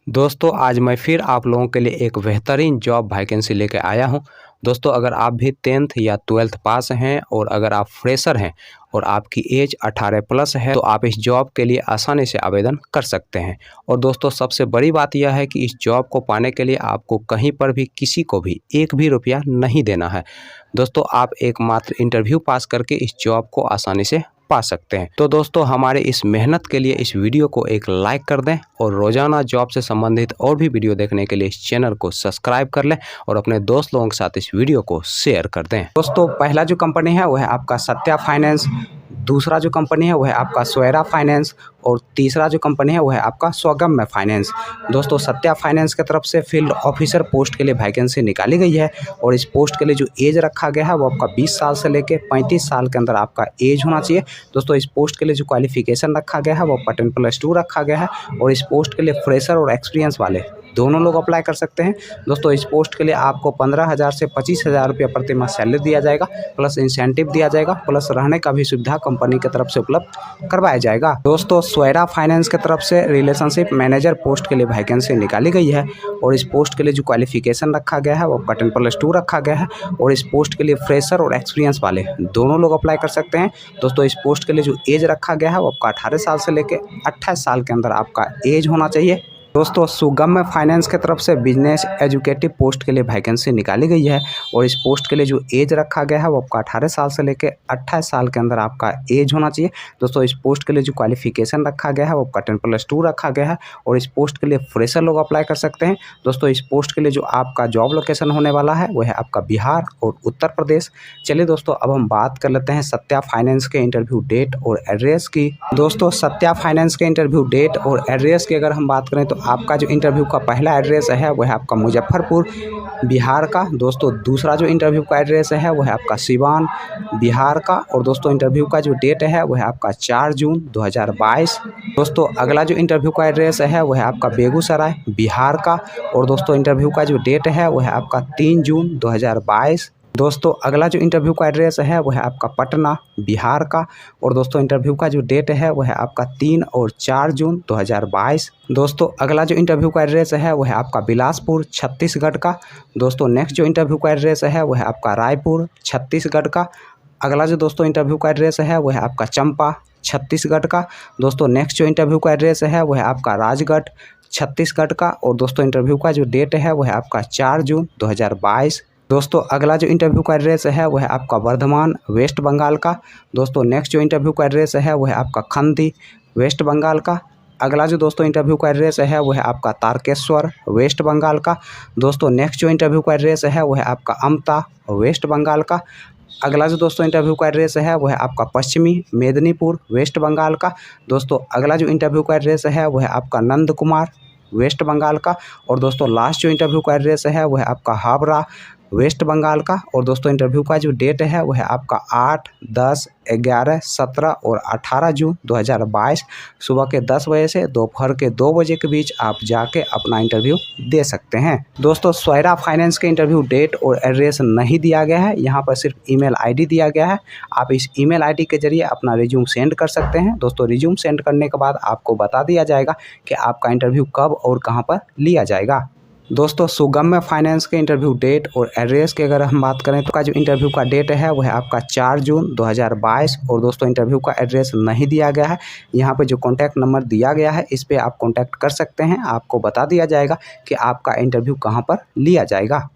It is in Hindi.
दोस्तों आज मैं फिर आप लोगों के लिए एक बेहतरीन जॉब वैकेंसी लेकर आया हूं। दोस्तों अगर आप भी 10th या 12th पास हैं और अगर आप फ्रेशर हैं और आपकी एज 18 प्लस है तो आप इस जॉब के लिए आसानी से आवेदन कर सकते हैं। और दोस्तों सबसे बड़ी बात यह है कि इस जॉब को पाने के लिए आपको कहीं पर भी किसी को भी एक भी रुपया नहीं देना है। दोस्तों आप एकमात्र इंटरव्यू पास करके इस जॉब को आसानी से पा सकते हैं। तो दोस्तों हमारे इस मेहनत के लिए इस वीडियो को एक लाइक कर दें और रोजाना जॉब से संबंधित और भी वीडियो देखने के लिए इस चैनल को सब्सक्राइब कर लें और अपने दोस्त लोगों के साथ इस वीडियो को शेयर कर दें। दोस्तों पहला जो कंपनी है वह है आपका सत्या फाइनेंस, दूसरा जो कंपनी है वह है आपका स्वेरा फाइनेंस और तीसरा जो कंपनी है वह है आपका स्वगम्य फाइनेंस। दोस्तों सत्या फाइनेंस की तरफ से फील्ड ऑफिसर पोस्ट के लिए वैकेंसी निकाली गई है और इस पोस्ट के लिए जो एज रखा गया है वो आपका 20 साल से लेकर 35 साल के अंदर आपका एज होना चाहिए। दोस्तों इस पोस्ट के लिए जो क्वालिफिकेशन रखा गया है वो 10+2 रखा गया है और इस पोस्ट के लिए फ्रेशर और एक्सपीरियंस वाले दोनों लोग अप्लाई कर सकते हैं। दोस्तों इस पोस्ट के लिए आपको 15,000 से 25,000 रुपये प्रति माह सैलरी दिया जाएगा, प्लस इंसेंटिव दिया जाएगा, प्लस रहने का भी सुविधा कंपनी की तरफ से उपलब्ध करवाया जाएगा। दोस्तों स्वेरा फाइनेंस की तरफ से रिलेशनशिप मैनेजर पोस्ट के लिए वैकेंसी निकाली गई है और इस पोस्ट के लिए जो क्वालिफिकेशन रखा गया है वो 10+2 रखा गया है और इस पोस्ट के लिए फ्रेशर और एक्सपीरियंस वाले दोनों लोग अप्लाई कर सकते हैं। दोस्तों इस पोस्ट के लिए जो एज रखा गया है वो आपका 18 साल से लेकर 28 साल के अंदर आपका एज होना चाहिए। दोस्तों सुगम्य फाइनेंस की तरफ से बिजनेस एजुकेटिव पोस्ट के लिए वैकेंसी निकाली गई है और इस पोस्ट के लिए जो एज रखा गया है वो आपका 18 साल से लेकर 28 साल के अंदर आपका एज होना चाहिए। दोस्तों इस पोस्ट के लिए जो क्वालिफिकेशन रखा गया है वो आपका 10+2 रखा गया है और इस पोस्ट के लिए फ्रेशर लोग अप्लाई कर सकते हैं। दोस्तों इस पोस्ट के लिए जो आपका जॉब लोकेशन होने वाला है वो है आपका बिहार और उत्तर प्रदेश। चलिए दोस्तों अब हम बात कर लेते हैं सत्या फाइनेंस के इंटरव्यू डेट और एड्रेस की। दोस्तों सत्या फाइनेंस के इंटरव्यू डेट और एड्रेस की अगर हम बात करें तो आपका जो इंटरव्यू का पहला एड्रेस है वह है आपका मुजफ्फरपुर बिहार का। दोस्तों दूसरा जो इंटरव्यू का एड्रेस है वह है आपका सिवान बिहार का और दोस्तों इंटरव्यू का जो डेट है वह है आपका 4 जून 2022। दोस्तों अगला जो इंटरव्यू का एड्रेस है वह है आपका बेगूसराय बिहार का और दोस्तों इंटरव्यू का जो डेट है वह है आपका 3 जून 2022। दोस्तों अगला जो इंटरव्यू का एड्रेस है वह है आपका पटना बिहार का और दोस्तों इंटरव्यू का जो डेट है वह है आपका 3 और 4 जून 2022। दोस्तों अगला जो इंटरव्यू का एड्रेस है वह है आपका बिलासपुर छत्तीसगढ़ का। दोस्तों नेक्स्ट जो इंटरव्यू का एड्रेस है वह है आपका रायपुर छत्तीसगढ़ का। अगला जो दोस्तों इंटरव्यू का एड्रेस है वह है आपका चंपा छत्तीसगढ़ का। दोस्तों नेक्स्ट जो इंटरव्यू का एड्रेस है वह है आपका राजगढ़ छत्तीसगढ़ का और दोस्तों इंटरव्यू का जो डेट है वह है आपका 4 जून 2022। दोस्तों अगला जो इंटरव्यू का एड्रेस है वह है आपका वर्धमान वेस्ट बंगाल का। दोस्तों नेक्स्ट जो इंटरव्यू का एड्रेस है वह है आपका खंदी वेस्ट बंगाल का। अगला जो दोस्तों इंटरव्यू का एड्रेस है वह है आपका तारकेश्वर वेस्ट बंगाल का। दोस्तों नेक्स्ट जो इंटरव्यू का एड्रेस है वह है आपका अमता वेस्ट बंगाल का। अगला जो दोस्तों इंटरव्यू का एड्रेस है वह है आपका पश्चिमी मेदिनीपुर वेस्ट बंगाल का। दोस्तों अगला जो इंटरव्यू का एड्रेस है वह है आपका नंद कुमार वेस्ट बंगाल का और दोस्तों लास्ट जो इंटरव्यू का एड्रेस है वह है आपका हावड़ा वेस्ट बंगाल का और दोस्तों इंटरव्यू का जो डेट है वह है आपका 8, 10, 11, 17 और 18 जून 2022 सुबह के 10 बजे से दोपहर के 2 बजे के बीच आप जाके अपना इंटरव्यू दे सकते हैं। दोस्तों स्वेरा फाइनेंस के इंटरव्यू डेट और एड्रेस नहीं दिया गया है, यहाँ पर सिर्फ ईमेल आईडी दिया गया है। आप इस ईमेल आईडी के जरिए अपना रिज्यूम सेंड कर सकते हैं। दोस्तों रिज्यूम सेंड करने के बाद आपको बता दिया जाएगा कि आपका इंटरव्यू कब और कहाँ पर लिया जाएगा। दोस्तों सुगम्य फाइनेंस के इंटरव्यू डेट और एड्रेस की अगर हम बात करें तो का जो इंटरव्यू का डेट है वह है आपका 4 जून 2022 और दोस्तों इंटरव्यू का एड्रेस नहीं दिया गया है। यहाँ पे जो कॉन्टैक्ट नंबर दिया गया है इस पे आप कॉन्टैक्ट कर सकते हैं, आपको बता दिया जाएगा कि आपका इंटरव्यू कहाँ पर लिया जाएगा।